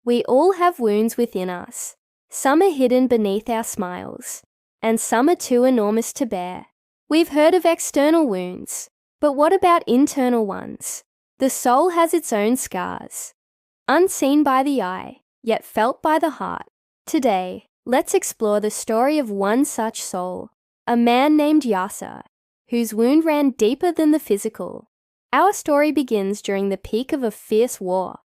We all have wounds within us. Some are hidden beneath our smiles, and some are too enormous to bear. We've heard of external wounds, but what about internal ones? The soul has its own scars, unseen by the eye, yet felt by the heart. Today, let's explore the story of one such soul, a man named Yousef, whose wound ran deeper than the physical. Our story begins during the peak of a fierce war,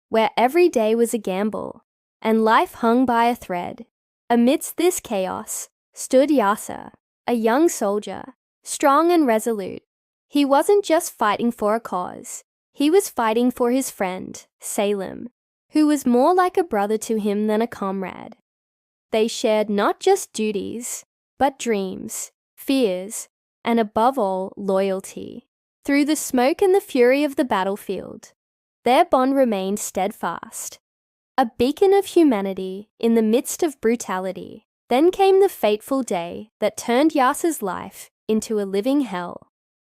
where every day was a gamble, and life hung by a thread. Amidst this chaos stood Yousef, a young soldier, strong and resolute. He wasn't just fighting for a cause. He was fighting for his friend, Salem, who was more like a brother to him than a comrade. They shared not just duties, but dreams, fears, and above all, loyalty. Through the smoke and the fury of the battlefield, their bond remained steadfast, a beacon of humanity in the midst of brutality. Then came the fateful day that turned Yousef's life into a living hell.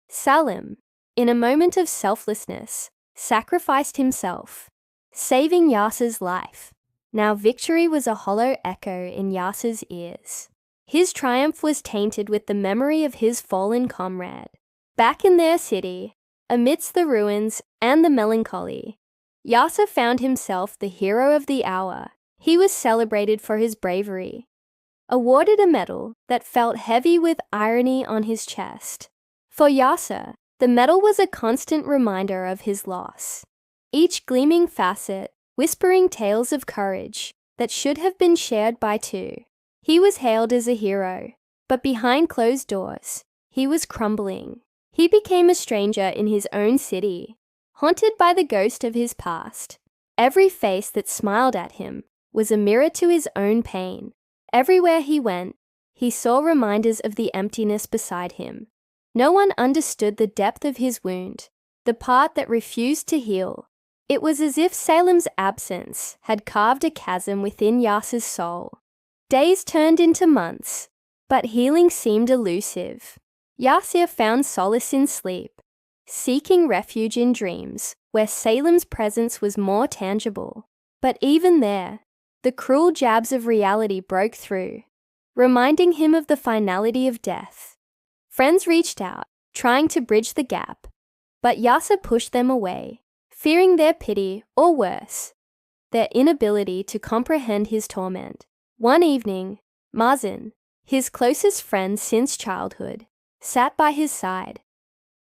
Salem, in a moment of selflessness, sacrificed himself, saving Yousef's life. Now victory was a hollow echo in Yousef's ears. His triumph was tainted with the memory of his fallen comrade. Back in their city, amidst the ruins and the melancholy, Yousef found himself the hero of the hour. He was celebrated for his bravery, awarded a medal that felt heavy with irony on his chest. For Yousef, the medal was a constant reminder of his loss, each gleaming facet whispering tales of courage that should have been shared by two. He was hailed as a hero, but behind closed doors, he was crumbling. He became a stranger in his own city, haunted by the ghost of his past. Every face that smiled at him was a mirror to his own pain. Everywhere he went, he saw reminders of the emptiness beside him. No one understood the depth of his wound, the part that refused to heal. It was as if Salem's absence had carved a chasm within Yousef's soul. Days turned into months, but healing seemed elusive. Yousef found solace in sleep, seeking refuge in dreams where Salem's presence was more tangible. But even there, the cruel jabs of reality broke through, reminding him of the finality of death. Friends reached out, trying to bridge the gap, but Yousef pushed them away, fearing their pity or worse, their inability to comprehend his torment. One evening, Mazen, his closest friend since childhood, sat by his side.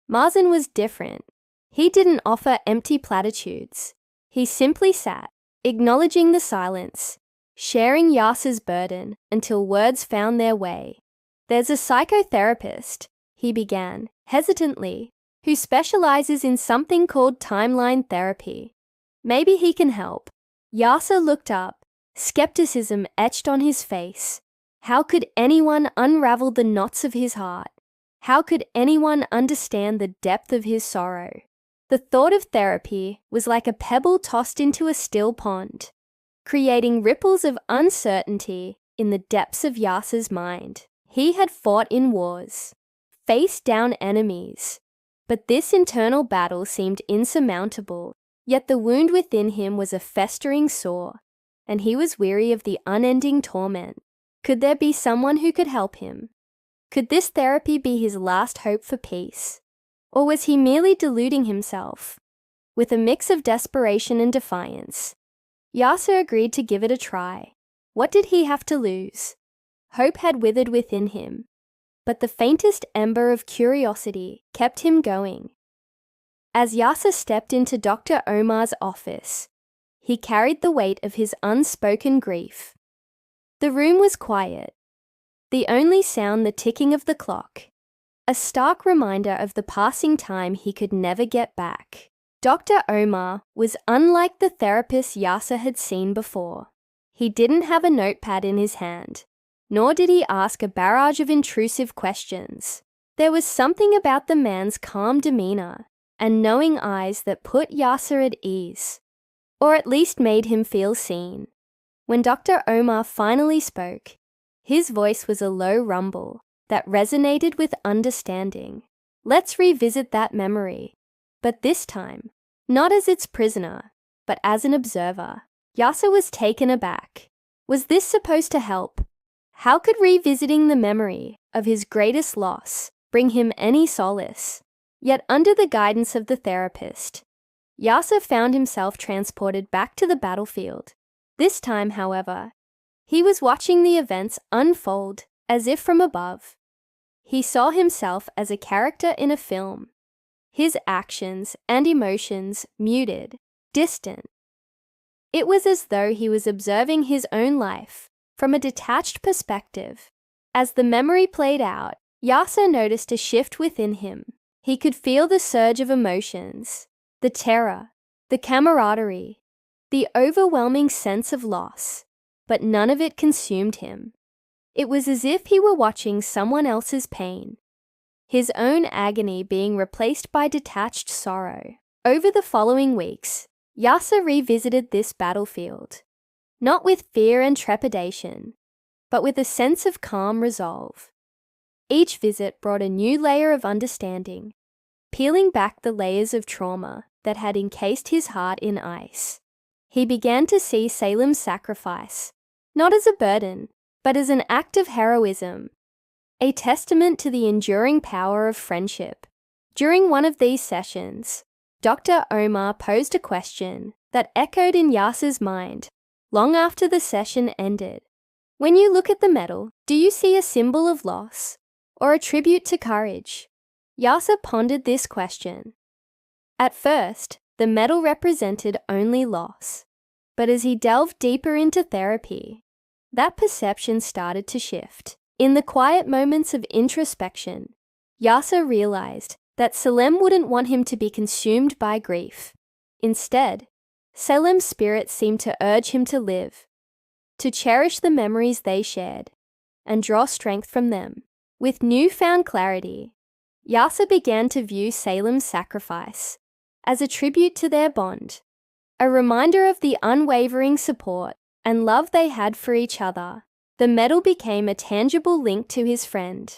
Mazen was different. He didn't offer empty platitudes. He simply sat, acknowledging the silence, sharing Yousef's burden until words found their way. "There's a psychotherapist," he began, hesitantly, "who specializes in something called timeline therapy. Maybe he can help." Yousef looked up, skepticism etched on his face. How could anyone unravel the knots of his heart? How could anyone understand the depth of his sorrow? The thought of therapy was like a pebble tossed into a still pond, creating ripples of uncertainty in the depths of Yousef's mind. He had fought in wars, faced down enemies, but this internal battle seemed insurmountable. Yet the wound within him was a festering sore, and he was weary of the unending torment. Could there be someone who could help him? Could this therapy be his last hope for peace? Or was he merely deluding himself? With a mix of desperation and defiance, Yousef agreed to give it a try. What did he have to lose? Hope had withered within him, but the faintest ember of curiosity kept him going. As Yousef stepped into Dr. Omar's office, he carried the weight of his unspoken grief. The room was quiet, the only sound the ticking of the clock, a stark reminder of the passing time he could never get back. Dr. Omar was unlike the therapist Yousef had seen before. He didn't have a notepad in his hand, nor did he ask a barrage of intrusive questions. There was something about the man's calm demeanor and knowing eyes that put Yousef at ease, or at least made him feel seen. When Dr. Omar finally spoke, his voice was a low rumble that resonated with understanding. Let's revisit that memory, but this time, not as its prisoner, but as an observer. Yasser was taken aback. Was this supposed to help? How could revisiting the memory of his greatest loss bring him any solace? Yet under the guidance of the therapist, Yasser found himself transported back to the battlefield. This time, however, he was watching the events unfold as if from above. He saw himself as a character in a film, his actions and emotions muted, distant. It was as though he was observing his own life from a detached perspective. As the memory played out, Yasser noticed a shift within him. He could feel the surge of emotions, the terror, the camaraderie, the overwhelming sense of loss, but none of it consumed him. It was as if he were watching someone else's pain, his own agony being replaced by detached sorrow. Over the following weeks, Yasser revisited this battlefield, not with fear and trepidation, but with a sense of calm resolve. Each visit brought a new layer of understanding, peeling back the layers of trauma that had encased his heart in ice. He began to see Salem's sacrifice, not as a burden, but as an act of heroism, a testament to the enduring power of friendship. During one of these sessions, Dr. Omar posed a question that echoed in Yasser's mind long after the session ended. When you look at the medal, do you see a symbol of loss or a tribute to courage? Yasser pondered this question. At first, the medal represented only loss, but as he delved deeper into therapy, that perception started to shift. In the quiet moments of introspection, Yasser realized that Salem wouldn't want him to be consumed by grief. Instead, Salem's spirit seemed to urge him to live, to cherish the memories they shared, and draw strength from them. With newfound clarity, Yasser began to view Salem's sacrifice as a tribute to their bond, a reminder of the unwavering support and love they had for each other. The medal became a tangible link to his friend,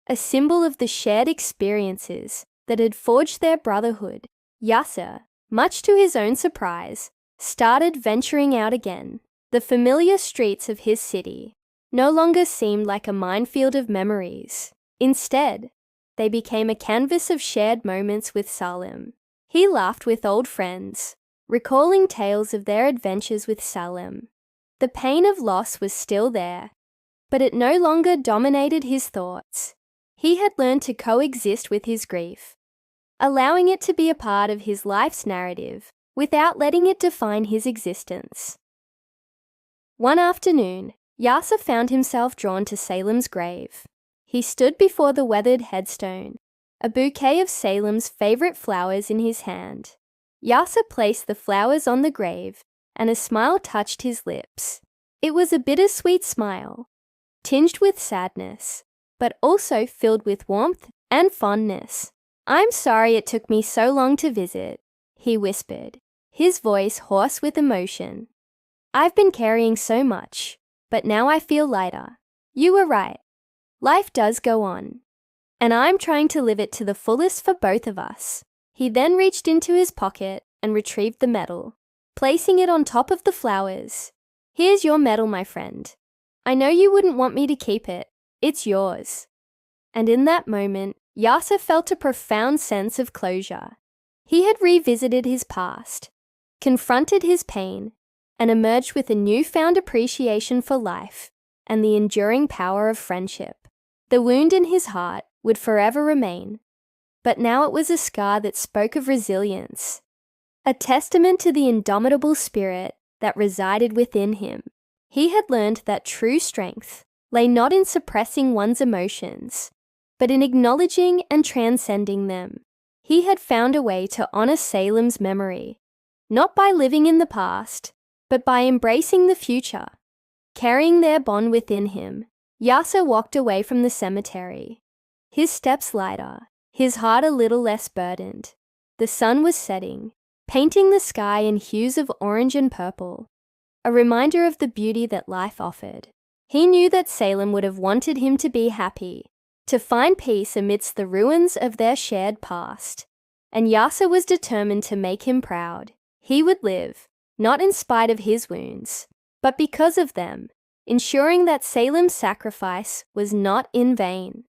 a symbol of the shared experiences that had forged their brotherhood. Yasser, much to his own surprise, started venturing out again. The familiar streets of his city no longer seemed like a minefield of memories. Instead, they became a canvas of shared moments with Salem. He laughed with old friends, recalling tales of their adventures with Salem. The pain of loss was still there, but it no longer dominated his thoughts. He had learned to coexist with his grief, allowing it to be a part of his life's narrative without letting it define his existence. One afternoon, Yasser found himself drawn to Salem's grave. He stood before the weathered headstone, a bouquet of Salem's favorite flowers in his hand. Yasser placed the flowers on the grave, and a smile touched his lips. It was a bittersweet smile, tinged with sadness, but also filled with warmth and fondness. "I'm sorry it took me so long to visit," he whispered, his voice hoarse with emotion. "I've been carrying so much, but now I feel lighter. You were right. Life does go on, and I'm trying to live it to the fullest for both of us." He then reached into his pocket and retrieved the medal, placing it on top of the flowers. "Here's your medal, my friend. I know you wouldn't want me to keep it. It's yours." And in that moment, Yasser felt a profound sense of closure. He had revisited his past, confronted his pain, and emerged with a newfound appreciation for life and the enduring power of friendship. The wound in his heart would forever remain, but now it was a scar that spoke of resilience, a testament to the indomitable spirit that resided within him. He had learned that true strength lay not in suppressing one's emotions, but in acknowledging and transcending them. He had found a way to honor Salem's memory, not by living in the past, but by embracing the future. Carrying their bond within him, Yasser walked away from the cemetery, his steps lighter, his heart a little less burdened. The sun was setting, painting the sky in hues of orange and purple, a reminder of the beauty that life offered. He knew that Salem would have wanted him to be happy, to find peace amidst the ruins of their shared past, and Yasser was determined to make him proud. He would live, not in spite of his wounds, but because of them, ensuring that Salem's sacrifice was not in vain.